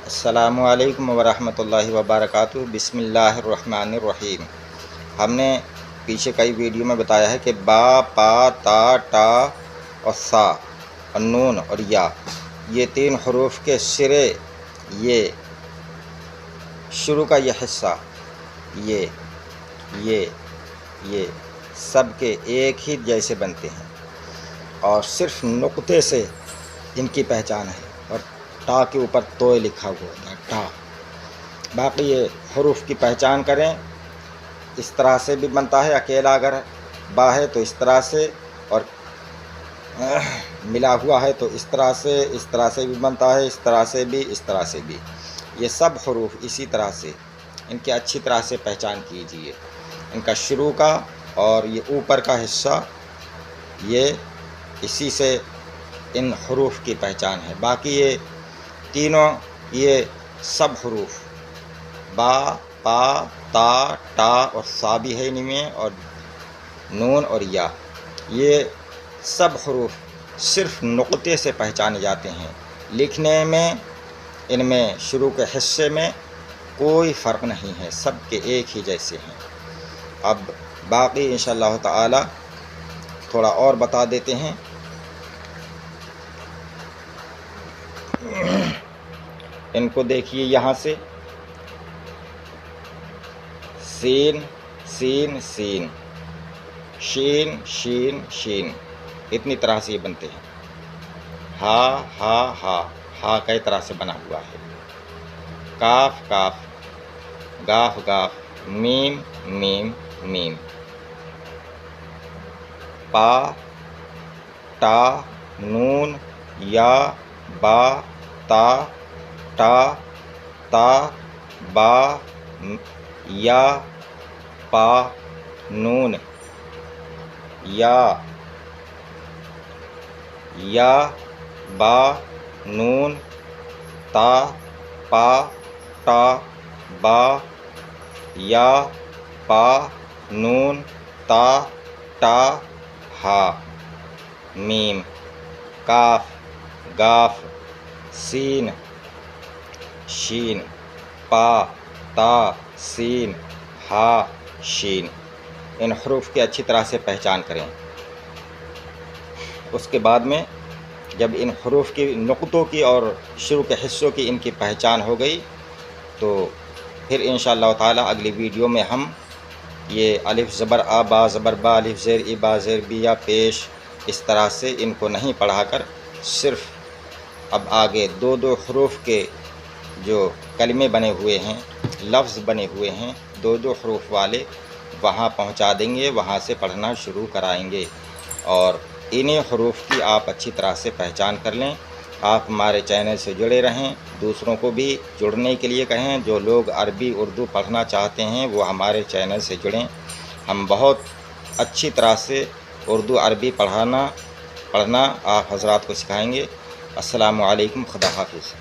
السلام علیکم ورحمۃ اللہ وبرکاتہ۔ بسم اللہ الرحمن الرحیم۔ ہم نے پیچھے کئی ویڈیو میں بتایا ہے کہ با، پا، تا، ٹا اور سا اور نون اور یا، یہ تین حروف کے سرے، یہ شروع کا یہ حصہ، یہ سب کے ایک ہی جیسے بنتے ہیں اور صرف نقطے سے ان کی پہچان ہے، اور ٹا کے اوپر توئے لکھا ہوا ہوتا ہے ٹا۔ باقی یہ حروف کی پہچان کریں، اس طرح سے بھی بنتا ہے، اکیلا اگر با ہے تو اس طرح سے، اور ملا ہوا ہے تو اس طرح سے بھی بنتا ہے، اس طرح سے بھی، اس طرح سے بھی۔ یہ سب حروف اسی طرح سے ان کی اچھی طرح سے پہچان کیجیے، ان کا شروع کا اور یہ اوپر کا حصہ، یہ اسی سے ان حروف کی پہچان ہے۔ باقی یہ تینوں، یہ سب حروف با، پا، تا، ٹا اور سا بھی ہے ان میں، اور نون اور یا، یہ سب حروف صرف نقطے سے پہچانے جاتے ہیں۔ لکھنے میں ان میں شروع کے حصے میں کوئی فرق نہیں ہے، سب کے ایک ہی جیسے ہیں۔ اب باقی انشاءاللہ تعالی تھوڑا اور بتا دیتے ہیں۔ ان کو دیکھیے یہاں سے، سین سین سین، شین شین شین، اتنی طرح سے یہ بنتے ہیں۔ ہا ہا ہا، ہا کئی طرح سے بنا ہوا ہے۔ کاف کاف، گاف گاف، میم میم میم، پا، ٹا، نون، یا، با، تا، ٹا، تا، با، یا، پا، نون، یا، با، نون، تا، پا، ٹا، با، یا، پا، نون، تا، ٹا، ہا، میم، کاف، گاف، سین، شین، پا، تا، سین، ہا، شین۔ ان حروف کی اچھی طرح سے پہچان کریں۔ اس کے بعد میں جب ان حروف کی نقطوں کی اور شروع کے حصوں کی ان کی پہچان ہو گئی تو پھر انشاءاللہ تعالی اگلی ویڈیو میں ہم یہ الف زبر آ، با زبر با، الف زیر ای، با زیر بی یا پیش، اس طرح سے ان کو نہیں پڑھا کر صرف اب آگے دو حروف کے جو کلمے بنے ہوئے ہیں، لفظ بنے ہوئے ہیں، دو حروف والے، وہاں پہنچا دیں گے، وہاں سے پڑھنا شروع کرائیں گے، اور انہیں حروف کی آپ اچھی طرح سے پہچان کر لیں۔ آپ ہمارے چینل سے جڑے رہیں، دوسروں کو بھی جڑنے کے لیے کہیں۔ جو لوگ عربی اردو پڑھنا چاہتے ہیں وہ ہمارے چینل سے جڑیں، ہم بہت اچھی طرح سے اردو عربی پڑھنا آپ حضرات کو سکھائیں گے۔ السلام علیکم، خدا حافظ۔